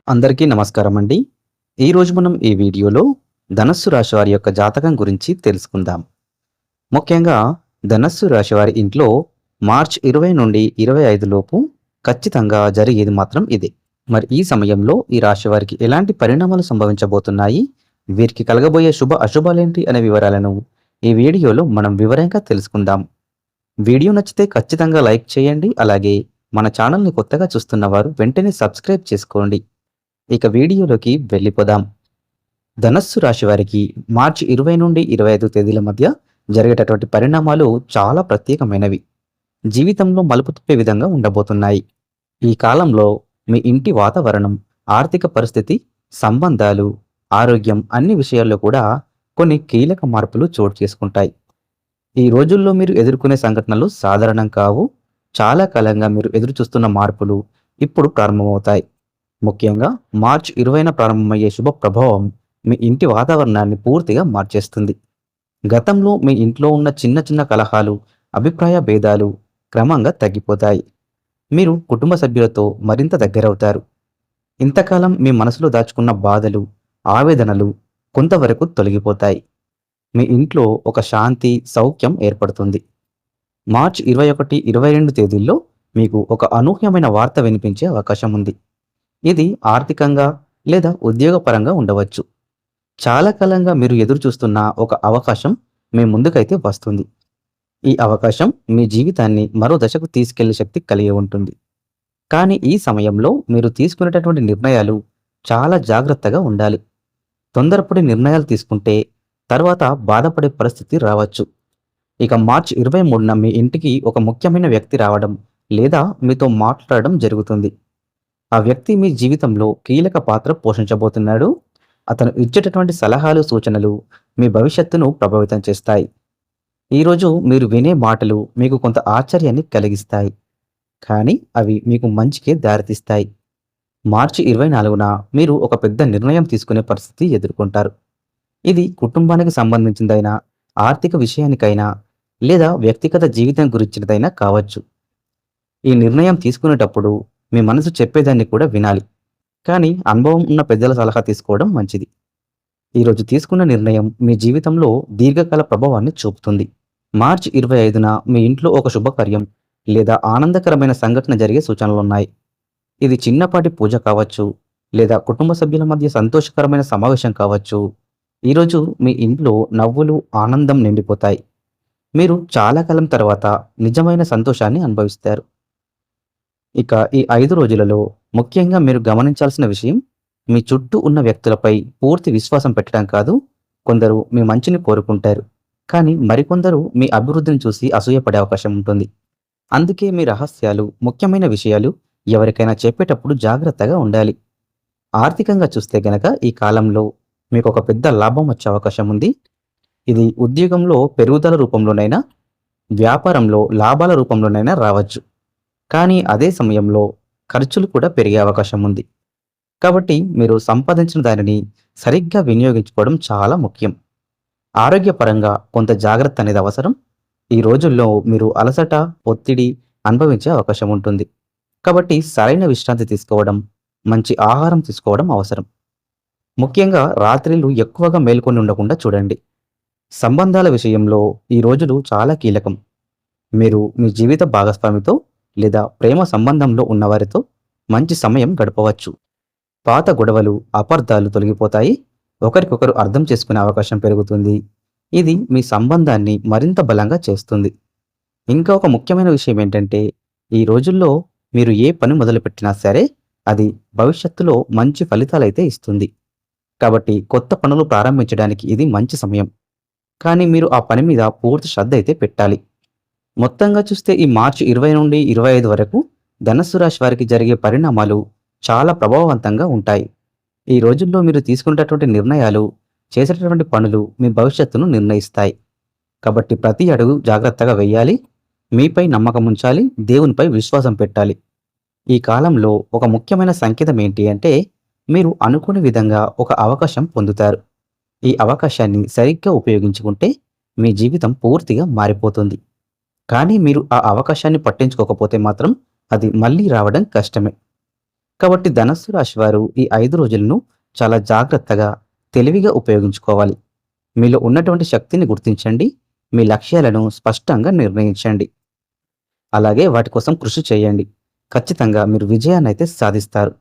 అందరికీ నమస్కారం అండి. ఈరోజు మనం ఈ వీడియోలో ధనస్సు రాశి వారి యొక్క జాతకం గురించి తెలుసుకుందాం. ముఖ్యంగా ధనస్సు రాశి వారి ఇంట్లో మార్చ్ 20 నుండి 25 లోపు ఖచ్చితంగా జరిగేది మాత్రం ఇదే. మరి ఈ సమయంలో ఈ రాశి వారికి ఎలాంటి పరిణామాలు సంభవించబోతున్నాయి? వీరికి కలగబోయే శుభ అశుభాలేంటి అనే వివరాలను ఈ వీడియోలో మనం వివరంగా తెలుసుకుందాం. వీడియో నచ్చితే ఖచ్చితంగా లైక్ చేయండి. అలాగే మన ఛానల్‌ని కొత్తగా చూస్తున్న వారు వెంటనే సబ్స్క్రైబ్ చేసుకోండి. ఇక వీడియోలోకి వెళ్ళిపోదాం. ధనస్సు రాశి వారికి మార్చి 20 నుండి 25 తేదీల మధ్య జరిగేటటువంటి పరిణామాలు చాలా ప్రత్యేకమైనవి. జీవితంలో మలుపు తిప్పే విధంగా ఉండబోతున్నాయి. ఈ కాలంలో మీ ఇంటి వాతావరణం, ఆర్థిక పరిస్థితి, సంబంధాలు, ఆరోగ్యం అన్ని విషయాల్లో కూడా కొన్ని కీలక మార్పులు చోటు చేసుకుంటాయి. ఈ రోజుల్లో మీరు ఎదుర్కొనే సంఘటనలు సాధారణం కావు. చాలా కాలంగా మీరు ఎదురు చూస్తున్న మార్పులు ఇప్పుడు ప్రారంభమవుతాయి. ముఖ్యంగా మార్చ్ 20న ప్రారంభమయ్యే శుభ ప్రభావం మీ ఇంటి వాతావరణాన్ని పూర్తిగా మార్చేస్తుంది. గతంలో మీ ఇంట్లో ఉన్న చిన్న చిన్న కలహాలు, అభిప్రాయ భేదాలు క్రమంగా తగ్గిపోతాయి. మీరు కుటుంబ సభ్యులతో మరింత దగ్గరవుతారు. ఇంతకాలం మీ మనసులో దాచుకున్న బాధలు, ఆవేదనలు కొంతవరకు తొలగిపోతాయి. మీ ఇంట్లో ఒక శాంతి, సౌఖ్యం ఏర్పడుతుంది. మార్చ్ 21, 22 తేదీల్లో మీకు ఒక అనూహ్యమైన వార్త వినిపించే అవకాశం ఉంది. ఇది ఆర్థికంగా లేదా ఉద్యోగపరంగా ఉండవచ్చు. చాలా కాలంగా మీరు ఎదురు చూస్తున్న ఒక అవకాశం మీ ముందుకైతే వస్తుంది. ఈ అవకాశం మీ జీవితాన్ని మరో దశకు తీసుకెళ్లే శక్తి కలిగి ఉంటుంది. కానీ ఈ సమయంలో మీరు తీసుకునేటటువంటి నిర్ణయాలు చాలా జాగ్రత్తగా ఉండాలి. తొందరపడి నిర్ణయాలు తీసుకుంటే తర్వాత బాధపడే పరిస్థితి రావచ్చు. ఇక మార్చి 23న మీ ఇంటికి ఒక ముఖ్యమైన వ్యక్తి రావడం లేదా మీతో మాట్లాడడం జరుగుతుంది. ఆ వ్యక్తి మీ జీవితంలో కీలక పాత్ర పోషించబోతున్నాడు. అతను ఇచ్చేటటువంటి సలహాలు, సూచనలు మీ భవిష్యత్తును ప్రభావితం చేస్తాయి. ఈరోజు మీరు వినే మాటలు మీకు కొంత ఆశ్చర్యాన్ని కలిగిస్తాయి. కానీ అవి మీకు మంచికే దారితీస్తాయి. మార్చి 24న మీరు ఒక పెద్ద నిర్ణయం తీసుకునే పరిస్థితి ఎదుర్కొంటారు. ఇది కుటుంబానికి సంబంధించిందైనా, ఆర్థిక విషయానికైనా లేదా వ్యక్తిగత జీవితం గురించినదైనా కావచ్చు. ఈ నిర్ణయం తీసుకునేటప్పుడు మీ మనసు చెప్పేదాన్ని కూడా వినాలి. కానీ అనుభవం ఉన్న పెద్దల సలహా తీసుకోవడం మంచిది. ఈరోజు తీసుకున్న నిర్ణయం మీ జీవితంలో దీర్ఘకాల ప్రభావాన్ని చూపుతుంది. మార్చి 25న మీ ఇంట్లో ఒక శుభకార్యం లేదా ఆనందకరమైన సంఘటన జరిగే సూచనలున్నాయి. ఇది చిన్నపాటి పూజ కావచ్చు లేదా కుటుంబ సభ్యుల మధ్య సంతోషకరమైన సమావేశం కావచ్చు. ఈరోజు మీ ఇంట్లో నవ్వులు, ఆనందం నిండిపోతాయి. మీరు చాలా కాలం తర్వాత నిజమైన సంతోషాన్ని అనుభవిస్తారు. ఇక ఈ 5 రోజులలో ముఖ్యంగా మీరు గమనించాల్సిన విషయం, మీ చుట్టూ ఉన్న వ్యక్తులపై పూర్తి విశ్వాసం పెట్టడం కాదు. కొందరు మీ మంచిని కోరుకుంటారు. కానీ మరికొందరు మీ అభివృద్ధిని చూసి అసూయపడే అవకాశం ఉంటుంది. అందుకే మీ రహస్యాలు, ముఖ్యమైన విషయాలు ఎవరికైనా చెప్పేటప్పుడు జాగ్రత్తగా ఉండాలి. ఆర్థికంగా చూస్తే గనక ఈ కాలంలో మీకు ఒక పెద్ద లాభం వచ్చే అవకాశం ఉంది. ఇది ఉద్యోగంలో పెరుగుదల రూపంలోనైనా, వ్యాపారంలో లాభాల రూపంలోనైనా రావచ్చు. కానీ అదే సమయంలో ఖర్చులు కూడా పెరిగే అవకాశం ఉంది. కాబట్టి మీరు సంపాదించిన దానిని సరిగ్గా వినియోగించుకోవడం చాలా ముఖ్యం. ఆరోగ్యపరంగా కొంత జాగ్రత్త అనేది అవసరం. ఈ రోజుల్లో మీరు అలసట, ఒత్తిడి అనుభవించే అవకాశం ఉంటుంది. కాబట్టి సరైన విశ్రాంతి తీసుకోవడం, మంచి ఆహారం తీసుకోవడం అవసరం. ముఖ్యంగా రాత్రిళ్ళు ఎక్కువగా మేల్కొని ఉండకుండా చూడండి. సంబంధాల విషయంలో ఈ రోజులు చాలా కీలకం. మీరు మీ జీవిత భాగస్వామితో లేదా ప్రేమ సంబంధంలో ఉన్నవారితో మంచి సమయం గడపవచ్చు. పాత గొడవలు, అపార్థాలు తొలగిపోతాయి. ఒకరికొకరు అర్థం చేసుకునే అవకాశం పెరుగుతుంది. ఇది మీ సంబంధాన్ని మరింత బలంగా చేస్తుంది. ఇంకా ఒక ముఖ్యమైన విషయం ఏంటంటే, ఈ రోజుల్లో మీరు ఏ పని మొదలుపెట్టినా సరే అది భవిష్యత్తులో మంచి ఫలితాలైతే ఇస్తుంది. కాబట్టి కొత్త పనులు ప్రారంభించడానికి ఇది మంచి సమయం. కానీ మీరు ఆ పని మీద పూర్తి శ్రద్ధ అయితే పెట్టాలి. మొత్తంగా చూస్తే ఈ మార్చి 20 నుండి 25 వరకు ధనస్సు రాశి వారికి జరిగే పరిణామాలు చాలా ప్రభావవంతంగా ఉంటాయి. ఈ రోజుల్లో మీరు తీసుకునేటటువంటి నిర్ణయాలు, చేసేటటువంటి పనులు మీ భవిష్యత్తును నిర్ణయిస్తాయి. కాబట్టి ప్రతి అడుగు జాగ్రత్తగా వేయాలి. మీపై నమ్మకం ఉంచాలి. దేవునిపై విశ్వాసం పెట్టాలి. ఈ కాలంలో ఒక ముఖ్యమైన సంకేతం ఏంటి అంటే, మీరు అనుకునే విధంగా ఒక అవకాశం పొందుతారు. ఈ అవకాశాన్ని సరిగ్గా ఉపయోగించుకుంటే మీ జీవితం పూర్తిగా మారిపోతుంది. కానీ మీరు ఆ అవకాశాన్ని పట్టించుకోకపోతే మాత్రం అది మళ్ళీ రావడం కష్టమే. కాబట్టి ధనస్సు రాశి వారు ఈ 5 రోజులను చాలా జాగ్రత్తగా, తెలివిగా ఉపయోగించుకోవాలి. మీలో ఉన్నటువంటి శక్తిని గుర్తించండి. మీ లక్ష్యాలను స్పష్టంగా నిర్ణయించండి. అలాగే వాటి కోసం కృషి చేయండి. ఖచ్చితంగా మీరు విజయాన్నైతే సాధిస్తారు.